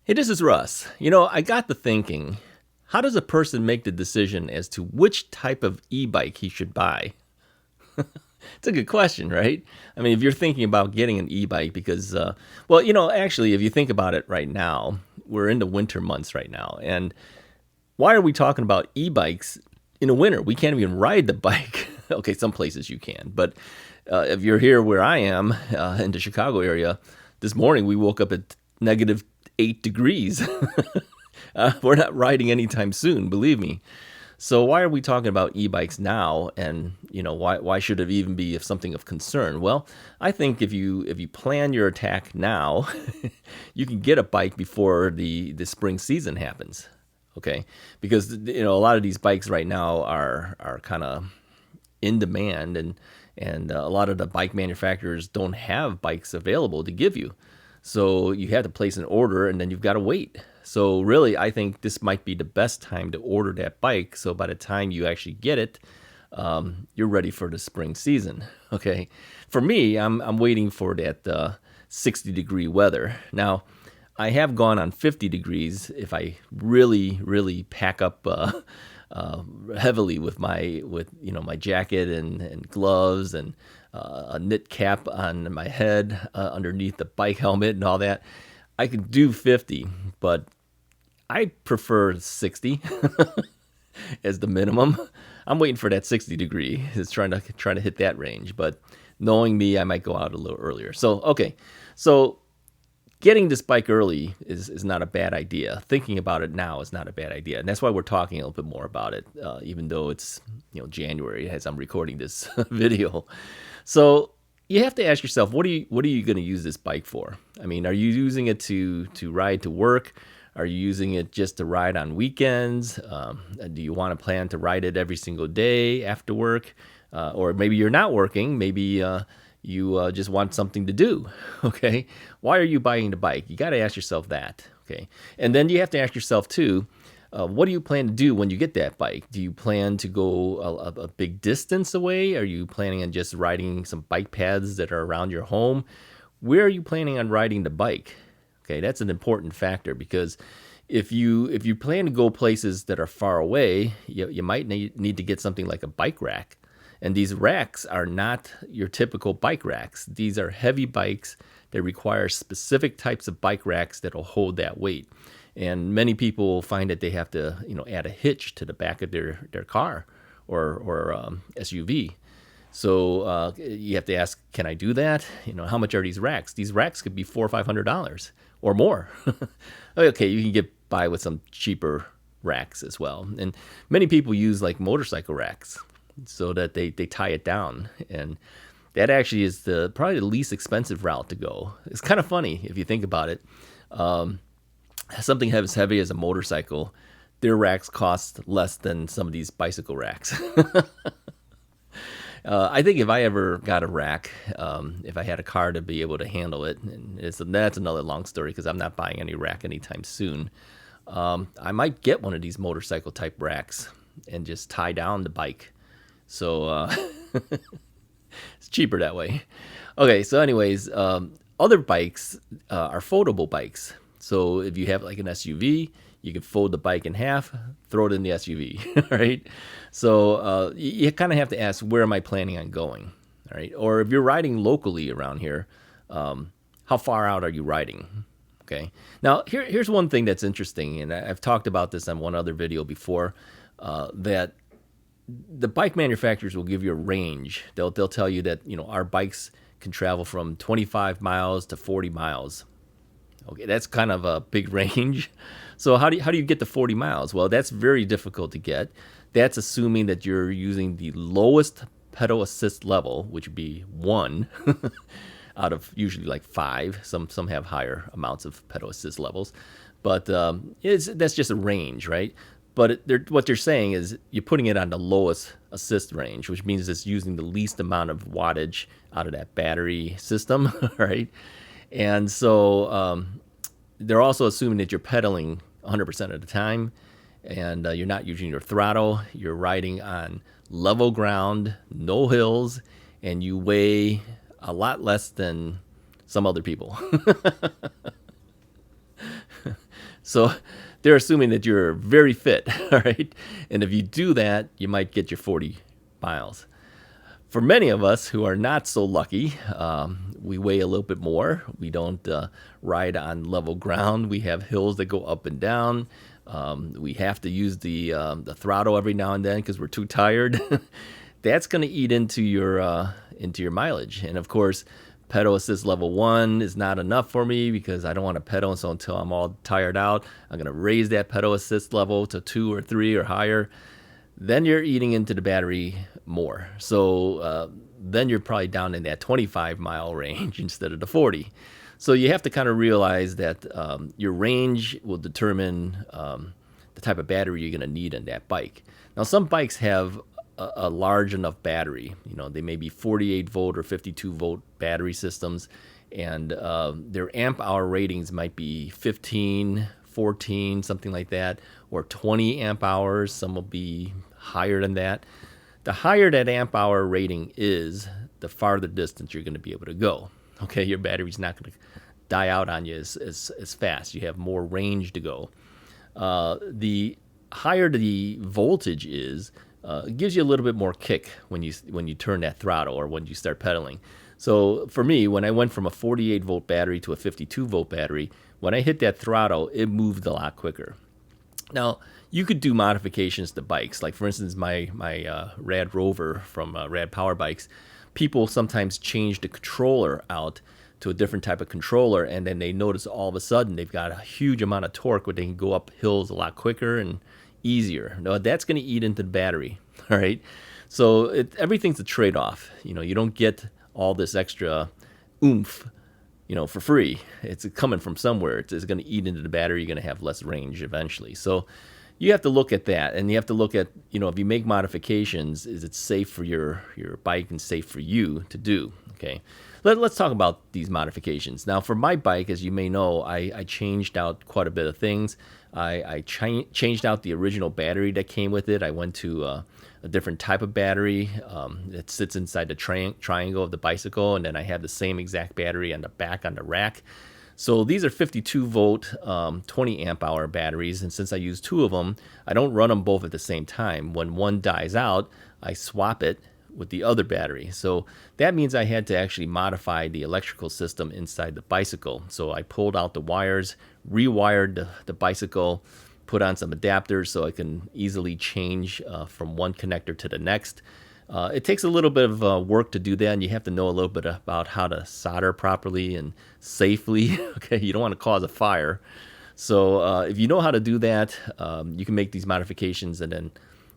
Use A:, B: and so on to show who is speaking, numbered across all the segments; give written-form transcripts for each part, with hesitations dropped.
A: Hey, this is Russ. I got to thinking, how does a person make the decision as to which type of e-bike he should buy? It's a good question, right? I mean, if you're thinking about getting an e-bike because, actually, if you think about it right now, we're in the winter months right now. And why are we talking about e-bikes in the winter? We can't even ride the bike. Okay, some places you can. But if you're here where I am in the Chicago area, this morning we woke up at negative 8 degrees. We're not riding anytime soon, believe me. So why are we talking about e-bikes now? And why should it even be of something of concern? Well, I think if you plan your attack now, you can get a bike before the spring season happens. Okay, because a lot of these bikes right now are kind of in demand, and a lot of the bike manufacturers don't have bikes available to give you. So you have to place an order and then you've got to wait. So really, I think this might be the best time to order that bike. So by the time you actually get it, you're ready for the spring season. Okay. For me, I'm waiting for that 60-degree weather. Now, I have gone on 50 degrees if I really, really pack up heavily with my jacket and gloves and a knit cap on my head underneath the bike helmet and all that. I could do 50, but I prefer 60 as the minimum. I'm waiting for that 60 degree. It's trying to hit that range, but knowing me, I might go out a little earlier. So okay, so getting this bike early is not a bad idea. Thinking about it now is not a bad idea, and that's why we're talking a little bit more about it, even though it's January as I'm recording this video. So you have to ask yourself, what are you going to use this bike for? I mean, are you using it to ride to work? Are you using it just to ride on weekends? Do you want to plan to ride it every single day after work? Or maybe you're not working. Maybe you just want something to do. Okay, why are you buying the bike? You got to ask yourself that. Okay, and then you have to ask yourself too, what do you plan to do when you get that bike? Do you plan to go a big distance away? Are you planning on just riding some bike paths that are around your home? Where are you planning on riding the bike? Okay, that's an important factor, because if you plan to go places that are far away, you might need to get something like a bike rack. And these racks are not your typical bike racks. These are heavy bikes that require specific types of bike racks that will hold that weight. And many people find that they have to, add a hitch to the back of their car or SUV. So you have to ask, can I do that? How much are these racks? These racks could be $400 or $500 or more. Okay, you can get by with some cheaper racks as well. And many people use like motorcycle racks so that they tie it down. And that actually is probably the least expensive route to go. It's kind of funny if you think about it. Something as heavy as a motorcycle, their racks cost less than some of these bicycle racks. I think if I ever got a rack, if I had a car to be able to handle it, and that's another long story because I'm not buying any rack anytime soon. I might get one of these motorcycle type racks and just tie down the bike. So it's cheaper that way. Okay, so anyways, other bikes are foldable bikes. So if you have like an SUV, you can fold the bike in half, throw it in the SUV, right? So you kind of have to ask, where am I planning on going, all right? Or if you're riding locally around here, how far out are you riding, okay? Now, here's one thing that's interesting, and I've talked about this on one other video before, that the bike manufacturers will give you a range. They'll tell you that, our bikes can travel from 25 miles to 40 miles. Okay, that's kind of a big range. So how do you get to 40 miles? Well, that's very difficult to get. That's assuming that you're using the lowest pedal assist level, which would be 1 out of usually like 5. Some have higher amounts of pedal assist levels, but that's just a range, right? But what they're saying is you're putting it on the lowest assist range, which means it's using the least amount of wattage out of that battery system, right? And so they're also assuming that you're pedaling 100% of the time, and you're not using your throttle. You're riding on level ground, no hills, and you weigh a lot less than some other people. So they're assuming that you're very fit, all right? And if you do that, you might get your 40 miles. For many of us who are not so lucky, we weigh a little bit more. We don't ride on level ground. We have hills that go up and down. We have to use the throttle every now and then because we're too tired. That's going to eat into your mileage. And of course, pedal assist level 1 is not enough for me because I don't want to pedal so until I'm all tired out. I'm going to raise that pedal assist level to 2 or 3 or higher. Then you're eating into the battery more. So then you're probably down in that 25-mile range instead of the 40. So you have to kind of realize that your range will determine the type of battery you're going to need in that bike. Now, some bikes have a large enough battery. You know, they may be 48 volt or 52 volt battery systems, and their amp hour ratings might be 15, 14, something like that, or 20 amp hours. Some will be higher than that. The higher that amp hour rating is, the farther distance you're going to be able to go. Okay, your battery's not going to die out on you as fast. You have more range to go. The higher the voltage is, it gives you a little bit more kick when you turn that throttle or when you start pedaling. So for me, when I went from a 48 volt battery to a 52 volt battery, when I hit that throttle, it moved a lot quicker. Now, you could do modifications to bikes. Like, for instance, my Rad Rover from Rad Power Bikes, people sometimes change the controller out to a different type of controller, and then they notice all of a sudden they've got a huge amount of torque where they can go up hills a lot quicker and easier. No, that's going to eat into the battery, all right? So everything's a trade-off. You know, you don't get all this extra oomph, you know, for free. It's coming from somewhere. It's going to eat into the battery. You're going to have less range eventually. So you have to look at that, and you have to look at, you know, if you make modifications, is it safe for your bike and safe for you to do, okay? Let's talk about these modifications. Now, for my bike, as you may know, I changed out quite a bit of things. I changed out the original battery that came with it. I went to a different type of battery that sits inside the triangle of the bicycle, and then I have the same exact battery on the back on the rack. So these are 52 volt, 20 amp hour batteries, and since I use two of them, I don't run them both at the same time. When one dies out, I swap it with the other battery. So that means I had to actually modify the electrical system inside the bicycle. So I pulled out the wires, rewired the bicycle, put on some adapters so I can easily change from one connector to the next. It takes a little bit of work to do that, and you have to know a little bit about how to solder properly and safely. Okay, you don't want to cause a fire. So if you know how to do that, you can make these modifications and then,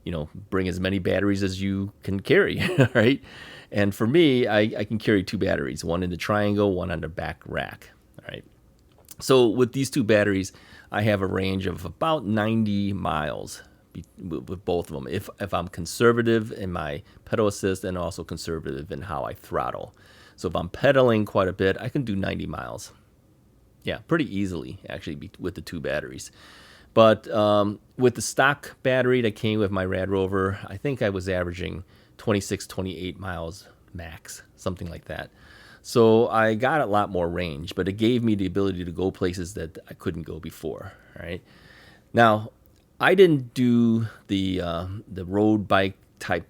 A: you know, bring as many batteries as you can carry, right? And for me, I can carry two batteries, one in the triangle, one on the back rack, all right? So with these two batteries, I have a range of about 90 miles with both of them. If I'm conservative in my pedal assist and also conservative in how I throttle. So if I'm pedaling quite a bit, I can do 90 miles. Yeah, pretty easily, actually, with the two batteries. But with the stock battery that came with my Rad Rover, I think I was averaging 26, 28 miles max, something like that. So I got a lot more range, but it gave me the ability to go places that I couldn't go before, right? Now, I didn't do the road bike type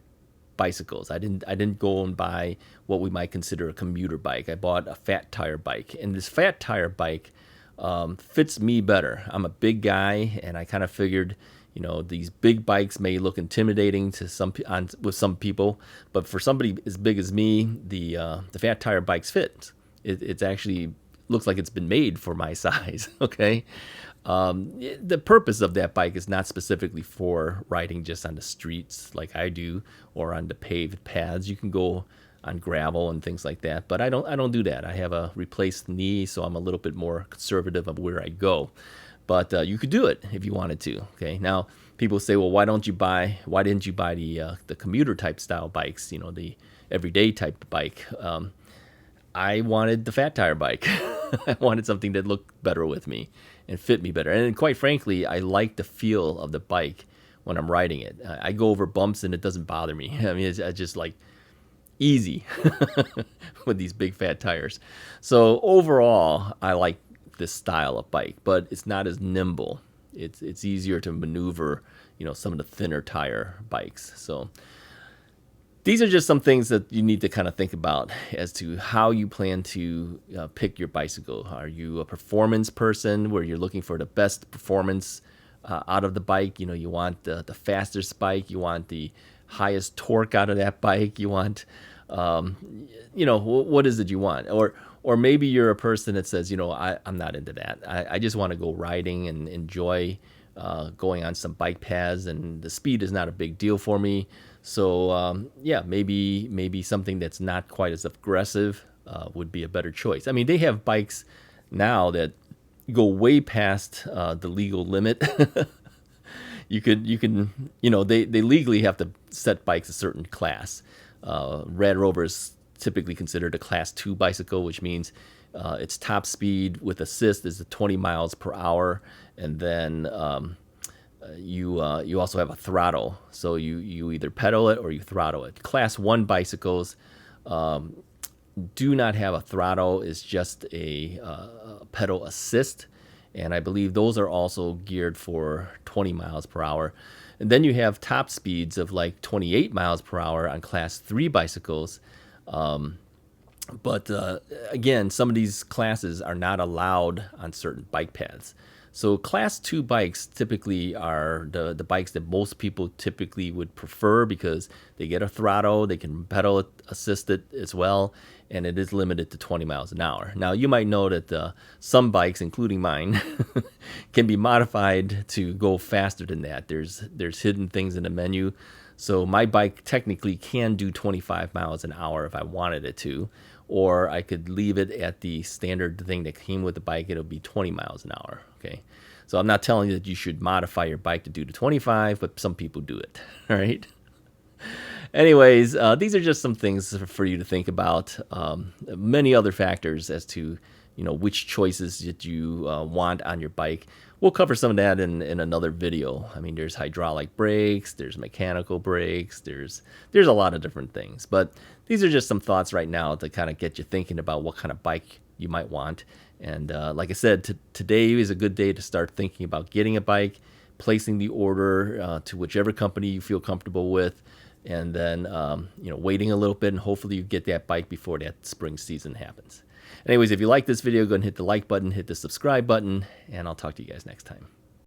A: bicycles. I didn't go and buy what we might consider a commuter bike. I bought a fat tire bike, and this fat tire bike fits me better. I'm a big guy, and I kind of figured, you know, these big bikes may look intimidating to with some people, but for somebody as big as me, the fat tire bikes fit. It's actually looks like it's been made for my size. Okay. The purpose of that bike is not specifically for riding just on the streets like I do or on the paved paths. You can go on gravel and things like that, but I don't do that. I have a replaced knee, so I'm a little bit more conservative of where I go. But you could do it if you wanted to. Okay. Now people say, well, why didn't you buy the commuter type style bikes? You know, the everyday type bike. I wanted the fat tire bike. I wanted something that looked better with me and fit me better. And quite frankly, I like the feel of the bike when I'm riding it. I go over bumps and it doesn't bother me. I mean, it's just like easy with these big fat tires. So overall, I like this style of bike, but it's not as nimble. It's easier to maneuver, some of the thinner tire bikes. So these are just some things that you need to kind of think about as to how you plan to pick your bicycle. Are you a performance person where you're looking for the best performance out of the bike? You want the fastest bike, you want the highest torque out of that bike, you want, what is it you want? Or maybe you're a person that says, I'm not into that. I just want to go riding and enjoy going on some bike paths, and the speed is not a big deal for me. So maybe something that's not quite as aggressive would be a better choice. I mean, they have bikes now that go way past the legal limit. you can they legally have to set bikes a certain class. Red Rover is typically considered a class 2 bicycle, which means its top speed with assist is 20 miles per hour, and then you also have a throttle, so you either pedal it or you throttle it. Class 1 bicycles do not have a throttle; it's just a pedal assist, and I believe those are also geared for 20 miles per hour. And then you have top speeds of like 28 miles per hour on class 3 bicycles. But again, some of these classes are not allowed on certain bike paths. So class 2 bikes typically are the bikes that most people typically would prefer because they get a throttle, they can pedal assist it as well, and it is limited to 20 miles an hour. Now, you might know that some bikes, including mine, can be modified to go faster than that. There's hidden things in the menu. So my bike technically can do 25 miles an hour if I wanted it to, or I could leave it at the standard thing that came with the bike. It'll be 20 miles an hour. Okay. So I'm not telling you that you should modify your bike to do the 25, but some people do it. All right. Anyways, these are just some things for you to think about. Many other factors as to, which choices that you want on your bike. We'll cover some of that in another video. I mean, there's hydraulic brakes, there's mechanical brakes, there's a lot of different things. But these are just some thoughts right now to kind of get you thinking about what kind of bike you might want. And like I said, today is a good day to start thinking about getting a bike, placing the order to whichever company you feel comfortable with, and then waiting a little bit, and hopefully you get that bike before that spring season happens. Anyways, if you like this video, go ahead and hit the like button, hit the subscribe button, and I'll talk to you guys next time.